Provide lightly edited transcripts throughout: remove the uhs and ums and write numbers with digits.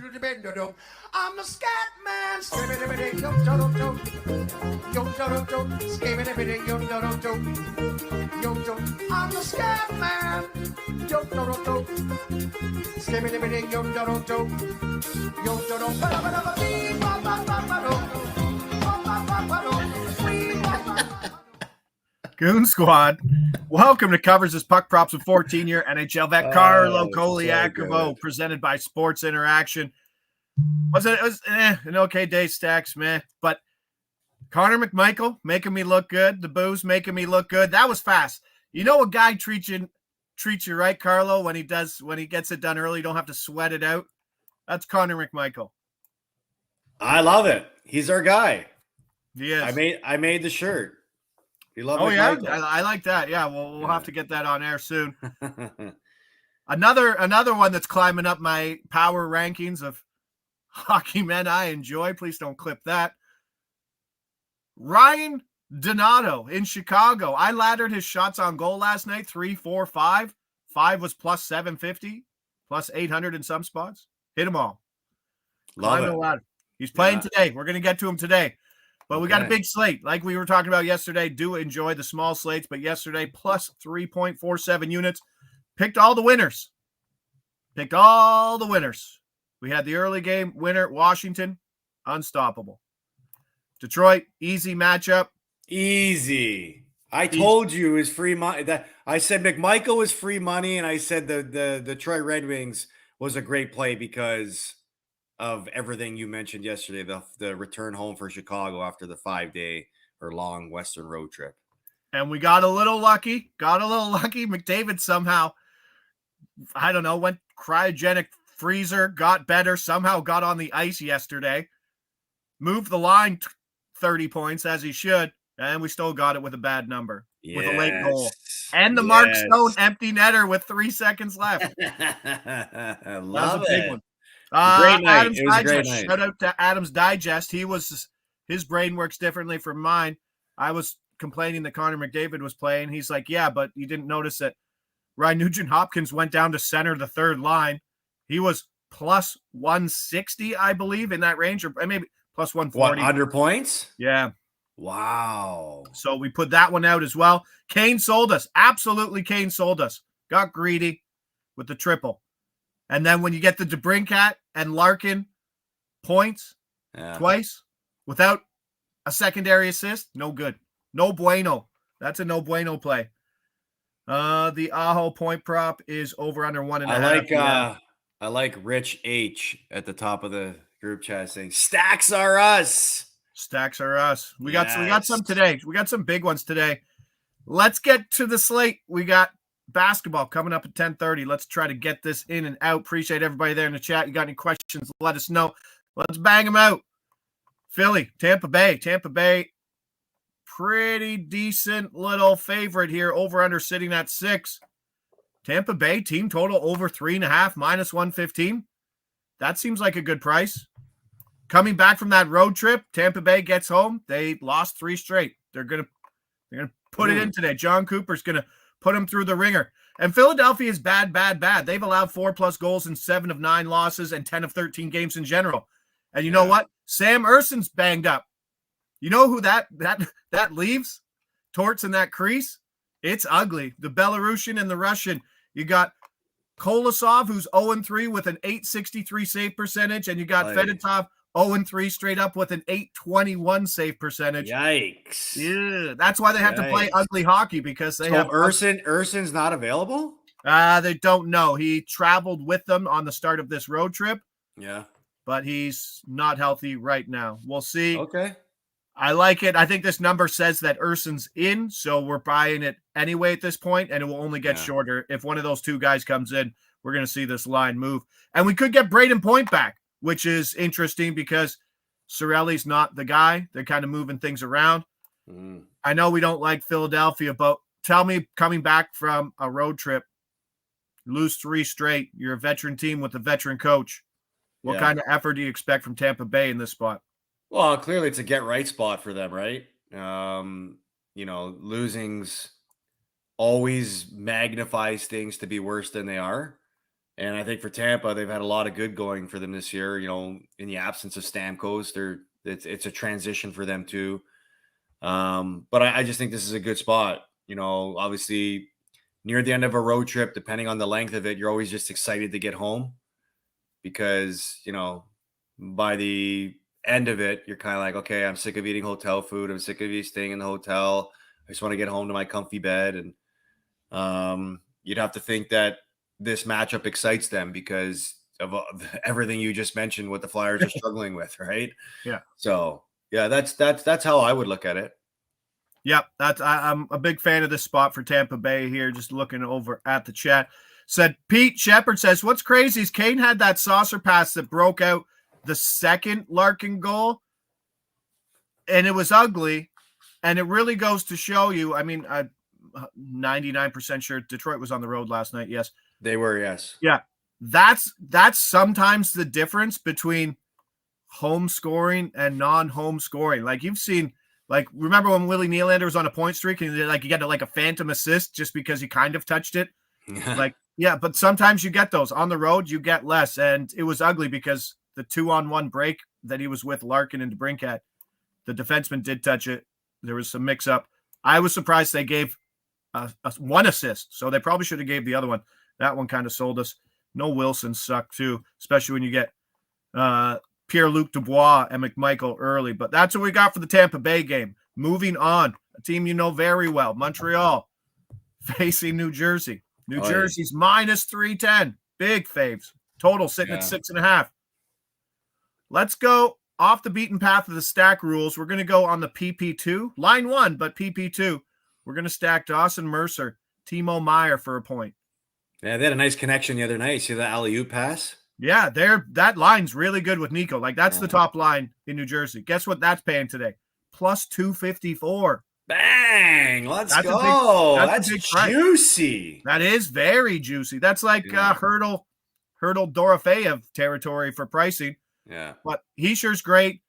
I'm the scat man. I'm the scat man. Goon Squad, welcome to Covers This Puck Props with 14-year NHL vet Carlo Colaiacovo, presented by Sports Interaction. It was an okay day, Stacks, man. But Connor McMichael making me look good. The booze making me look good. That was fast. You know a guy treats you right, Carlo, when he gets it done early. You don't have to sweat it out. That's Connor McMichael. I love it. He's our guy. He is. I made the shirt. You love McMichael. Yeah, I like that. Yeah, we'll have to get that on air soon. Another one that's climbing up my power rankings of hockey men I enjoy. Please don't clip that. Ryan Donato in Chicago. I laddered his shots on goal last night. 3, 4, 5. 5 was plus 750, plus 800 in some spots. Hit them all. Love it. He's playing today. We're going to get to him today. But we got a big slate. Like we were talking about yesterday, do enjoy the small slates. But yesterday, plus 3.47 units. Picked all the winners. We had the early game winner, Washington, unstoppable. Detroit, easy matchup. Easy. I told you it was free money. I said McMichael was free money, and I said the Detroit Red Wings was a great play because of everything you mentioned yesterday, the return home for Chicago after the 5-day or long Western road trip. And we got a little lucky. McDavid somehow, I don't know, went cryogenic freezer, got better, somehow got on the ice yesterday, moved the line 30 points as he should, and we still got it with a bad number, with a late goal. And the Mark Stone empty netter with 3 seconds left. I love it. Big one. Great night. Adam's It was Digest. a great night. Shout out to Adam's Digest. His brain works differently from mine. I was complaining that Connor McDavid was playing. He's like, yeah, but you didn't notice that Ryan Nugent-Hopkins went down to center the third line. He was plus 160, I believe, in that range, or maybe plus 140. 100 points? Yeah. Wow. So we put that one out as well. Kane sold us. Absolutely, Kane sold us. Got greedy with the triple. And then when you get the DeBrincat and Larkin points twice without a secondary assist, no good. No bueno. That's a no bueno play. The Aho point prop is over under 1.5. I like Rich H at the top of the group chat saying stacks are us. Stacks are us. We got some today. We got some big ones today. Let's get to the slate. We got basketball coming up at 10:30. Let's try to get this in and out. Appreciate everybody there in the chat. You got any questions, let us know. Let's bang them out. Philly, Tampa Bay. Tampa Bay, pretty decent little favorite here. Over under sitting at 6. Tampa Bay team total over 3.5, minus 115. That seems like a good price. Coming back from that road trip, Tampa Bay gets home. They lost 3 straight. They're gonna put it in today. John Cooper's gonna put them through the ringer. And Philadelphia is bad. They've allowed 4+ goals in 7 of 9 losses and 10 of 13 games in general. And you know what? Sam Erson's banged up. You know who that leaves? Torts in that crease? It's ugly. The Belarusian and the Russian. You got Kolosov, who's 0-3 with an .863 save percentage, and you got Fedotov 0-3 straight up with an .821 save percentage. Yikes. Yeah, that's why they have to play ugly hockey, because they have Erson's not available? They don't know. He traveled with them on the start of this road trip. Yeah. But he's not healthy right now. We'll see. Okay. I like it. I think this number says that Erson's in, so we're buying it anyway at this point, and it will only get shorter. If one of those two guys comes in, we're going to see this line move. And we could get Braden Point back, which is interesting because Cirelli's not the guy. They're kind of moving things around. I know we don't like Philadelphia, but tell me, coming back from a road trip, lose 3 straight, you're a veteran team with a veteran coach. What kind of effort do you expect from Tampa Bay in this spot? Well, clearly it's a get-right spot for them, right? Losing's always magnifies things to be worse than they are. And I think for Tampa, they've had a lot of good going for them this year. In the absence of Stamkos, it's a transition for them too. But I just think this is a good spot. Obviously near the end of a road trip, depending on the length of it, you're always just excited to get home because, by the end of it, you're kind of like, okay, I'm sick of eating hotel food. I'm sick of staying in the hotel. I just want to get home to my comfy bed. And you'd have to think that this matchup excites them because of everything you just mentioned, what the Flyers are struggling with, right? Yeah. So yeah, that's how I would look at it. Yep, I'm a big fan of this spot for Tampa Bay here. Just looking over at the chat, said Pete Shepard says, "What's crazy is Kane had that saucer pass that broke out the second Larkin goal, and it was ugly, and it really goes to show you. I mean, I'm 99% sure Detroit was on the road last night. Yes, they were. Yes, yeah. That's sometimes the difference between home scoring and non-home scoring. Like you've seen." Like, remember when Willie Nylander was on a point streak and you get a phantom assist just because he kind of touched it? But sometimes you get those. On the road, you get less. And it was ugly because the 2-on-1 break that he was with Larkin and DeBrincat, the defenseman did touch it. There was some mix-up. I was surprised they gave one assist, so they probably should have gave the other one. That one kind of sold us. No Wilson sucked, too, especially when you get Pierre-Luc Dubois and McMichael early. But that's what we got for the Tampa Bay game. Moving on, a team you know very well, Montreal, facing New Jersey. New Jersey's minus 310. Big faves. Total sitting at 6.5. Let's go off the beaten path of the stack rules. We're going to go on the PP2. Line 1, but PP2. We're going to stack Dawson Mercer, Timo Meier for a point. Yeah, they had a nice connection the other night. See the alley-oop pass? Yeah, that line's really good with Nico. That's the top line in New Jersey. Guess what that's paying today? Plus 254. Bang! Let's go. That's juicy. That is very juicy. That's like Hurdle Dorofeyev territory for pricing. Yeah. But he sure's great.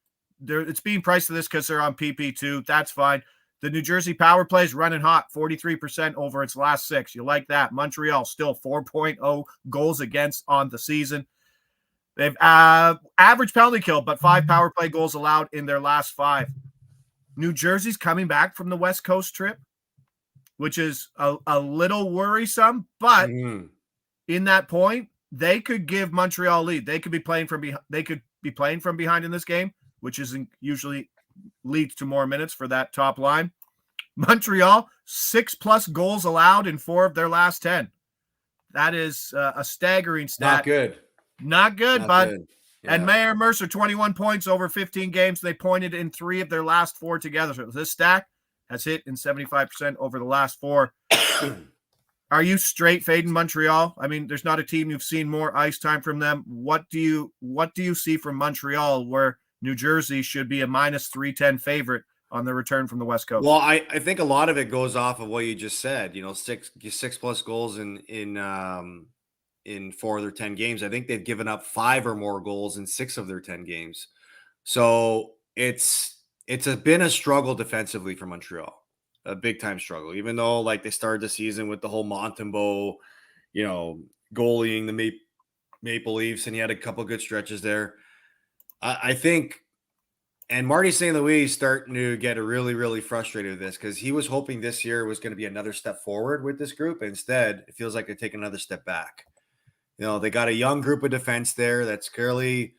It's being priced to this because they're on PP2. That's fine. The New Jersey power play is running hot, 43% over its last 6. You like that. Montreal still 4.0 goals against on the season. They've average penalty kill, but 5 power play goals allowed in their last 5. New Jersey's coming back from the West Coast trip, which is a little worrisome. But in that point, they could give Montreal a lead. They could be playing from behind. They could be playing from behind in this game, which isn't usually leads to more minutes for that top line. Montreal 6+ goals allowed in 4 of their last 10. That is a staggering stat. Not good, bud. Yeah. And Meier Mercer, 21 points over 15 games. They pointed in 3 of their last 4 together. So this stack has hit in 75% over the last 4. Are you straight fading Montreal? I mean, there's not a team you've seen more ice time from them. What do you see from Montreal where New Jersey should be a minus 310 favorite on the return from the West Coast? Well, I think a lot of it goes off of what you just said. 6+ goals in 4 of their 10 games. I think they've given up 5 or more goals in 6 of their 10 games. So it's been a struggle defensively for Montreal, a big time struggle, even though they started the season with the whole Montembeault, goalieing the Maple Leafs, and he had a couple good stretches there. I think, and Marty St. Louis starting to get really, really frustrated with this because he was hoping this year was going to be another step forward with this group. Instead, it feels like they're taking another step back. They got a young group of defense there that's clearly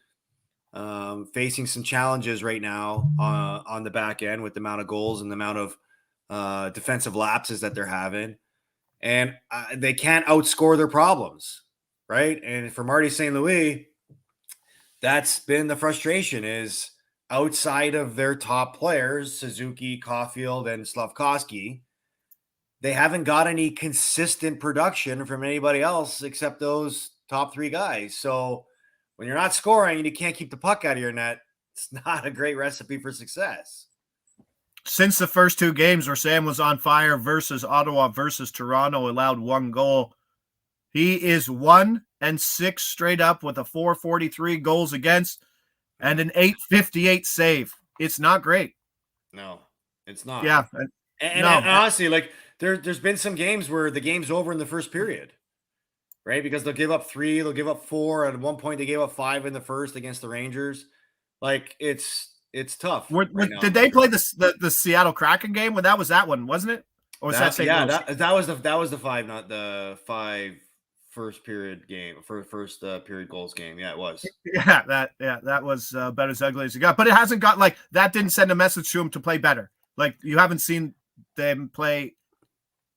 facing some challenges right now on the back end with the amount of goals and the amount of defensive lapses that they're having. And they can't outscore their problems, right? And for Marty St. Louis, that's been the frustration is outside of their top players, Suzuki, Caulfield, and Slafkovsky, they haven't got any consistent production from anybody else except those top 3 guys. So when you're not scoring and you can't keep the puck out of your net, it's not a great recipe for success. Since the first 2 games where Sam was on fire versus Ottawa versus Toronto, allowed 1 goal. He is 1-6 straight up with a 443 goals against and an 858 save. It's not great. No, it's not. Yeah. And honestly, there's been some games where the game's over in the first period. right? Because they'll give up 3, they'll give up 4. At one point, they gave up 5 in the first against the Rangers. Like it's tough right now. Did they play the Seattle Kraken game? Well, that was that one, wasn't it? Or was that St. Louis? That was the 5, not the 5 first period game, first period goals game. Yeah, it was. Yeah, that was about as ugly as it got. But it hasn't got like that. Didn't send a message to him to play better. Like you haven't seen them play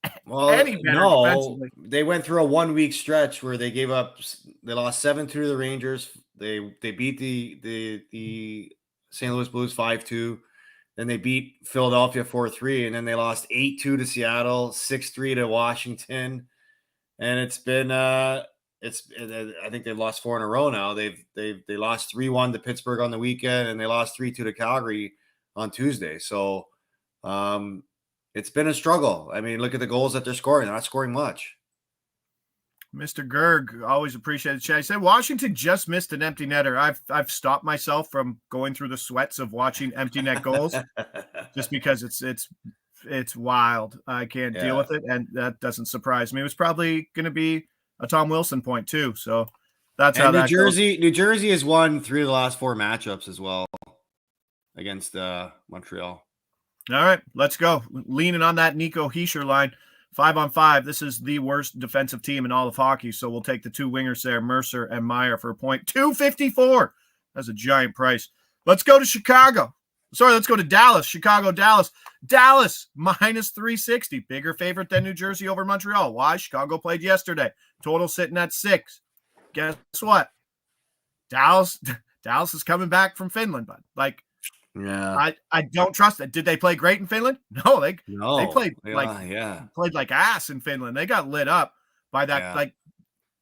any better defensively. They went through a 1-week stretch where they lost 7-2 to the Rangers. They beat the St. Louis Blues 5-2. Then they beat Philadelphia 4-3, and then they lost 8-2 to Seattle, 6-3 to Washington. And it's been I think they've lost 4 in a row now. They lost 3-1 to Pittsburgh on the weekend, and they lost 3-2 to Calgary on Tuesday. So it's been a struggle. I mean, look at the goals that they're scoring. They're not scoring much. Mr. Gerg, always appreciate the chat. He said Washington just missed an empty netter. I've stopped myself from going through the sweats of watching empty net goals just because it's wild. I can't deal with it, and that doesn't surprise me. It was probably going to be a Tom Wilson point too. So that's how that goes. New Jersey has won 3 of the last 4 matchups as well against Montreal. All right, let's go. Leaning on that Nico Hischier line. 5-on-5. This is the worst defensive team in all of hockey. So we'll take the 2 wingers there, Mercer and Meyer, for a point. $2.54. That's a giant price. Let's go to Chicago. Sorry, let's go to Dallas. Chicago, Dallas. Dallas, minus 360. Bigger favorite than New Jersey over Montreal. Why? Chicago played yesterday. Total sitting at 6. Guess what? Dallas is coming back from Finland, bud. Like, yeah, I don't trust it. Did they play great in Finland? No, they played played like ass in Finland. They got lit up by that,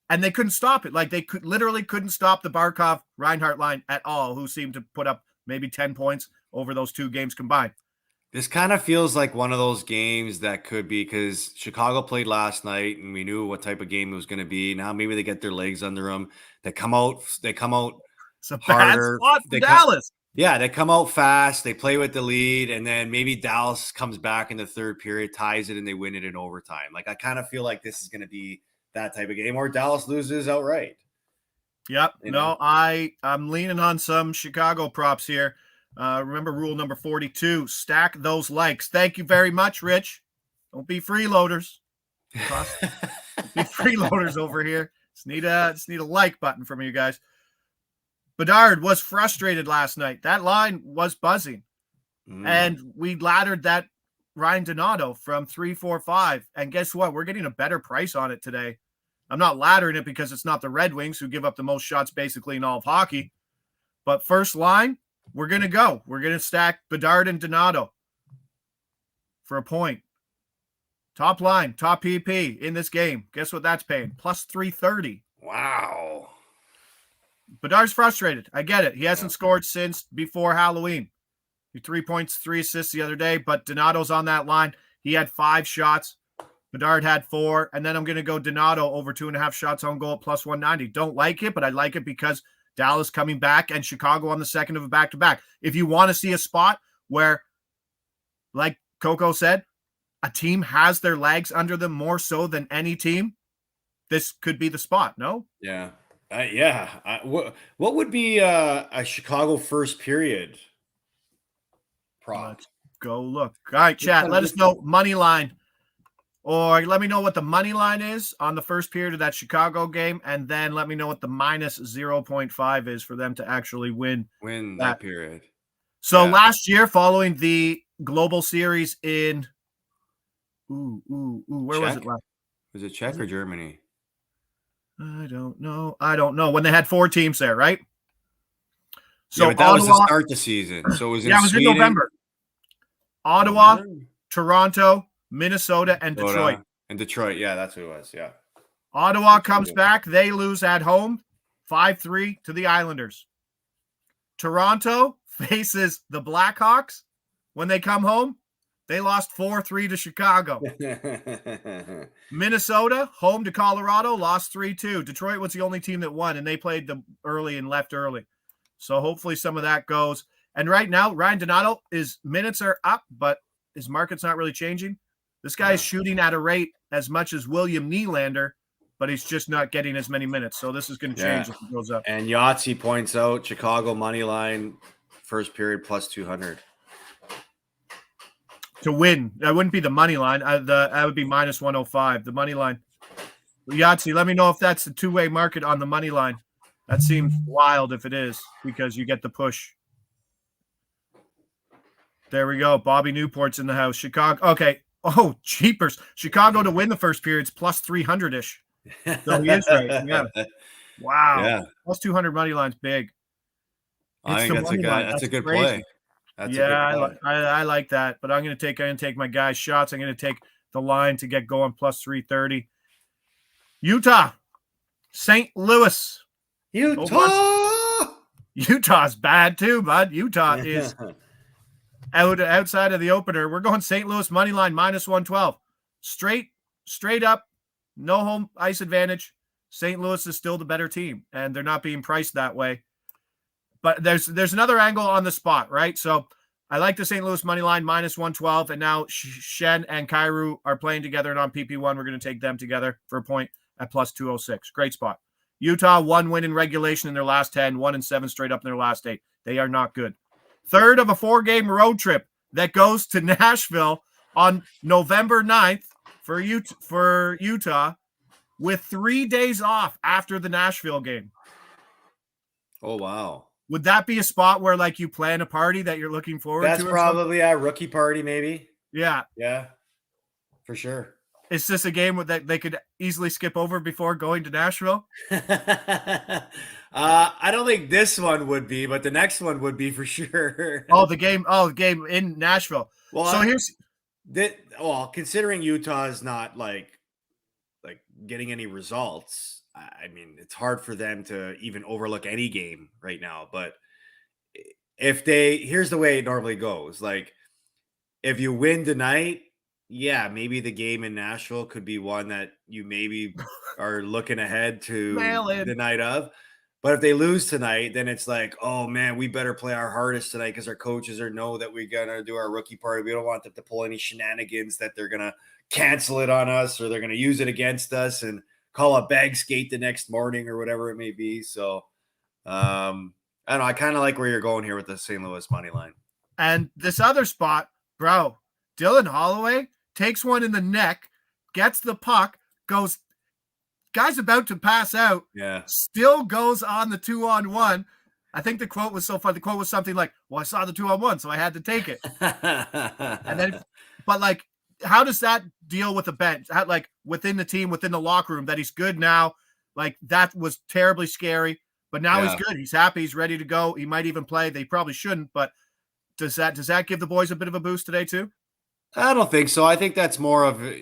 and they couldn't stop it. Like they couldn't stop the Barkov Reinhart line at all, who seemed to put up maybe 10 points over those 2 games combined. This kind of feels like one of those games that could be, because Chicago played last night and we knew what type of game it was going to be. Now maybe they get their legs under them. They come out it's a harder. Bad spot for Dallas. Yeah, they come out fast, they play with the lead, and then maybe Dallas comes back in the third period, ties it, and they win it in overtime. Like, I kind of feel like this is going to be that type of game, or Dallas loses outright. Yep. I'm leaning on some Chicago props here. Remember rule number 42, stack those likes. Thank you very much, Rich. Don't be freeloaders. Be freeloaders over here. Just need a like button from you guys. Bedard was frustrated last night. That line was buzzing. And we laddered that Ryan Donato from 3-4-5. And guess what? We're getting a better price on it today. I'm not laddering it because it's not the Red Wings, who give up the most shots basically in all of hockey. But first line, we're going to go. We're going to stack Bedard and Donato for a point. Top line, top PP in this game. Guess what that's paying? Plus 330. Wow. Bedard's frustrated. I get it. He hasn't scored since before Halloween. 3 points, 3 assists the other day, but Donato's on that line. He had 5 shots. Bedard had 4, and then I'm going to go Donato over 2.5 shots on goal at plus 190. Don't like it, but I like it because Dallas coming back and Chicago on the second of a back-to-back. If you want to see a spot where, like Coco said, a team has their legs under them more so than any team, this could be the spot, no? Yeah. What would be a Chicago first period prop? Let's go look. All right, chat. Let us know money line, or let me know what the money line is on the first period of that Chicago game, and then let me know what the minus 0.5 is for them to actually win that period. So last year, following the Global Series in where was it last? Was it Czech or Germany? I don't know. When they had 4 teams there, right? So but that was to start the season. So it was in Sweden. In November. Ottawa, Toronto, Minnesota, and Detroit. And Detroit, yeah, that's who it was, yeah. Ottawa comes back. They lose at home 5-3 to the Islanders. Toronto faces the Blackhawks. When they come home, they lost 4-3 to Chicago. Minnesota, home to Colorado, lost 3-2. Detroit was the only team that won, and they played them early and left early. So hopefully some of that goes. And right now, Ryan Donato, his minutes are up, but his market's not really changing. This guy is shooting at a rate as much as William Nylander but he's just not getting as many minutes. So this is going to change if he goes up. And Yahtzee points out Chicago money line first period plus 200 to win. That wouldn't be the money line. That would be minus 105. The money line. Yahtzee, let me know if that's the two-way market on the money line. That seems wild if it is, because you get the push. There we go. Bobby Newport's in the house. Chicago. Okay. Oh, cheapers. Chicago to win the first period's plus 300-ish. So he is right. Yeah. Wow. Yeah. Plus 200 money line's big. I think that's a good play. That's a good play. I like that. But I'm gonna take my guys' shots. I'm gonna take the line to get going plus 330. Utah, St. Louis. Utah's bad too, bud. Utah is outside of the opener. We're going St. Louis money line minus 112. Straight up, no home ice advantage. St. Louis is still the better team, and they're not being priced that way. But there's another angle on the spot, right? So I like the St. Louis money line minus 112, and now Shen and Kyrou are playing together, and on PP1, we're going to take them together for a point at plus 206. Great spot. Utah, 1 win in regulation in their last 10, 1-7 straight up in their last 8. They are not good. Third of a 4-game road trip that goes to Nashville on November 9th for Utah, with 3 days off after the Nashville game. Oh, wow. Would that be a spot where, like, you plan a party that you're looking forward to? That's probably a rookie party, maybe. Yeah. Yeah, for sure. Is this a game that they could easily skip over before going to Nashville? I don't think this one would be, but the next one would be for sure. The game in Nashville. Well, so considering Utah is not like getting any results, I mean, it's hard for them to even overlook any game right now. But here's the way it normally goes. Like, if you win tonight, yeah, maybe the game in Nashville could be one that you maybe are looking ahead to the night of. But if they lose tonight, then it's like, oh man, we better play our hardest tonight because our coaches know that we're gonna do our rookie party. We don't want them to pull any shenanigans that they're gonna cancel it on us or they're gonna use it against us and call a bag skate the next morning or whatever it may be. So I don't know. I kind of like where you're going here with the St. Louis money line. And this other spot, bro, Dylan Holloway takes one in the neck, gets the puck, guy's about to pass out, still goes on the 2-on-1. I think the quote was so fun. The quote was something like, well, I saw the 2-on-1, so I had to take it. And then, but like, how does that deal with the bench? How, like, within the team, within the locker room, that he's good now? Like, that was terribly scary, but now he's good. He's happy. He's ready to go. He might even play. They probably shouldn't, but does that give the boys a bit of a boost today too? I don't think so. I think that's more of, the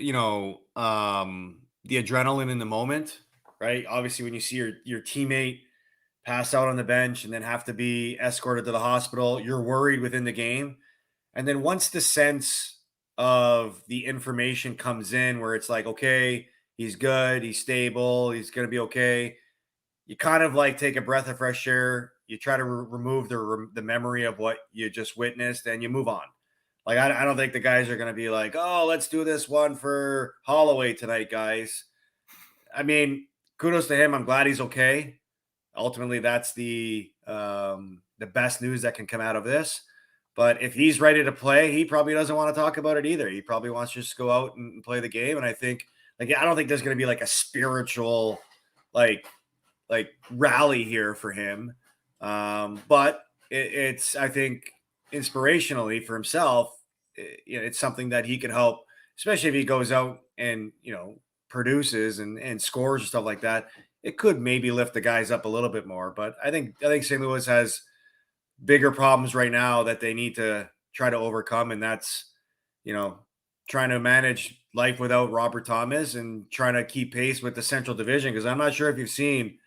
adrenaline in the moment, right? Obviously, when you see your teammate pass out on the bench and then have to be escorted to the hospital, you're worried within the game. And then once the sense of the information comes in where it's like, okay, he's good, he's stable, he's going to be okay, you kind of like take a breath of fresh air. You try to remove the memory of what you just witnessed and you move on. Like, I don't think the guys are going to be like, oh, let's do this one for Holloway tonight, guys. I mean, kudos to him. I'm glad he's okay. Ultimately, that's the best news that can come out of this. But if he's ready to play, he probably doesn't want to talk about it either. He probably wants to just go out and play the game. And I think, I don't think there's going to be like a spiritual, like rally here for him. But it's, I think, inspirationally for himself, it's something that he can help, especially if he goes out and, produces and scores and stuff like that. It could maybe lift the guys up a little bit more. But I think St. Louis has bigger problems right now that they need to try to overcome. And that's, trying to manage life without Robert Thomas and trying to keep pace with the Central Division. Because I'm not sure if you've seen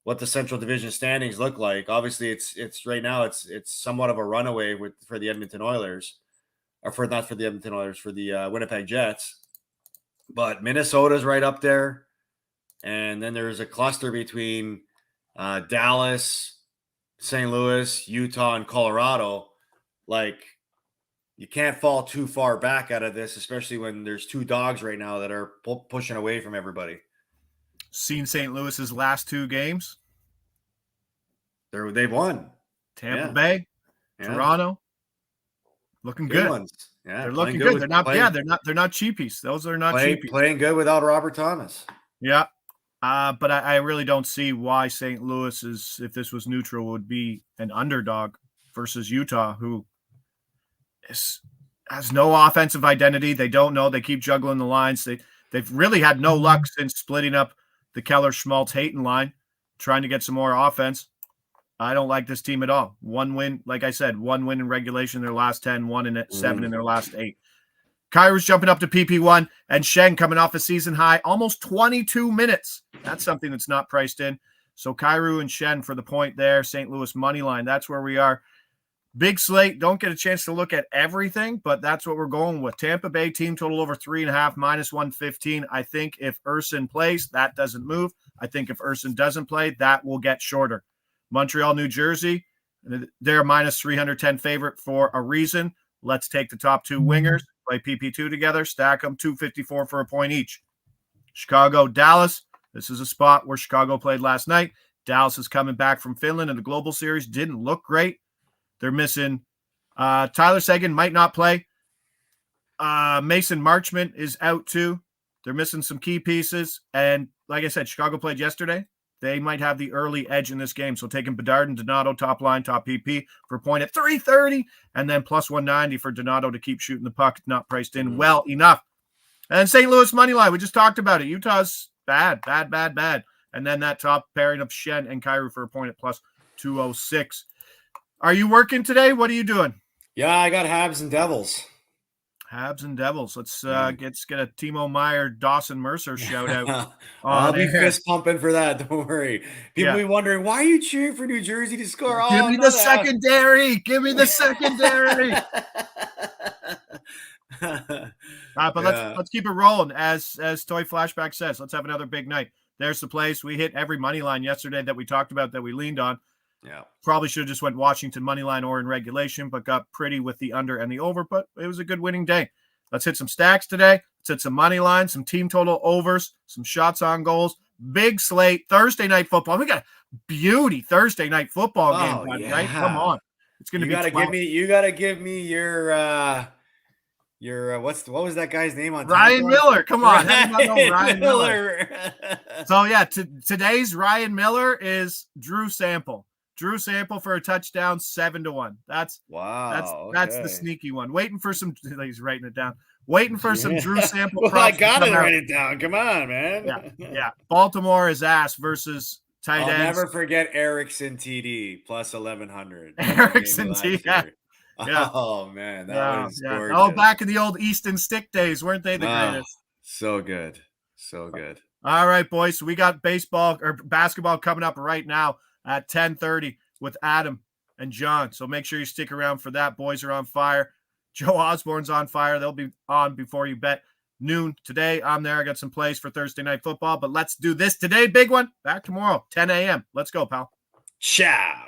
what the Central Division standings look like. Obviously, it's right now it's somewhat of a runaway for the Edmonton Oilers, or not for the Edmonton Oilers, for the Winnipeg Jets. But Minnesota's right up there, and then there's a cluster between Dallas, St. Louis, Utah, and Colorado. Like, you can't fall too far back out of this, especially when there's two dogs right now that are pushing away from everybody. Seen St. Louis's last 2 games. They've won. Tampa Bay, Toronto. Looking good. Ones. Yeah, they're looking good. They're not cheapies. Those are not cheapies. Playing good without Robert Thomas. Yeah. But I really don't see why St. Louis is, if this was neutral, would be an underdog versus Utah, who has no offensive identity. They don't know. They keep juggling the lines. They've really had no luck since splitting up the Keller, Schmaltz, Hayton line, trying to get some more offense. I don't like this team at all. 1 win, like I said, 1 win in regulation in their last 10, 1 in 7 in their last 8. Kairu's jumping up to PP1, and Shen coming off a season high, almost 22 minutes. That's something that's not priced in. So Kairu and Shen for the point there. St. Louis money line. That's where we are. Big slate. Don't get a chance to look at everything, but that's what we're going with. Tampa Bay team total over 3.5, -115. I think if Urson plays, that doesn't move. I think if Urson doesn't play, that will get shorter. Montreal, New Jersey, they're -310 favorite for a reason. Let's take the top 2 wingers, play PP2 together, stack them, 254 for a point each. Chicago, Dallas. This is a spot where Chicago played last night. Dallas is coming back from Finland in the Global Series. Didn't look great. They're missing Tyler Seguin, might not play. Mason Marchment is out too. They're missing some key pieces. And like I said, Chicago played yesterday. They might have the early edge in this game. So taking Bedard and Donato top line, top PP for a point at 330, and then +190 for Donato to keep shooting the puck. Not priced in well enough. And St. Louis money line, we just talked about it. Utah's bad. And then that top pairing of Shen and Kairu for a point at +206. Are you working today? What are you doing? Yeah, I got Habs and Devils. Habs and Devils. Let's get a Timo Meyer, Dawson Mercer shout out. I'll be fist pumping for that. Don't worry. People be wondering, why are you cheering for New Jersey to score? Give me the secondary. Give me the secondary. But let's keep it rolling. As Toy Flashback says, let's have another big night. There's the place. We hit every money line yesterday that we talked about, that we leaned on. Yeah, probably should have just went Washington money line or in regulation, but got pretty with the under and the over. But it was a good winning day. Let's hit some stacks today. Let's hit some money lines, some team total overs, some shots on goals. Big slate. Thursday night football. We got a beauty Thursday night football game, right? Come on, it's going to be. You got to give me your what was that guy's name on Ryan Miller? Come on, Ryan Miller. So yeah, today's Ryan Miller is Drew Sample. Drew Sample for a touchdown, 7-1. That's the sneaky one. Waiting for some. He's writing it down. Waiting for some Drew Sample. Well, I gotta write it down. Come on, man. Yeah. Baltimore is ass versus tight ends. I'll never forget Erickson TD +1100. Erickson TD. Yeah. Oh man, that was gorgeous. Oh, back in the old Easton Stick days, weren't they the greatest? So good. All right, boys. So we got basketball coming up right now at 10:30 with Adam and John. So make sure you stick around for that. Boys are on fire. Joe Osborne's on fire. They'll be on before you bet. Noon today. I'm there. I got some plays for Thursday night football, but let's do this today. Big one. Back tomorrow, 10 a.m. Let's go, pal. Ciao.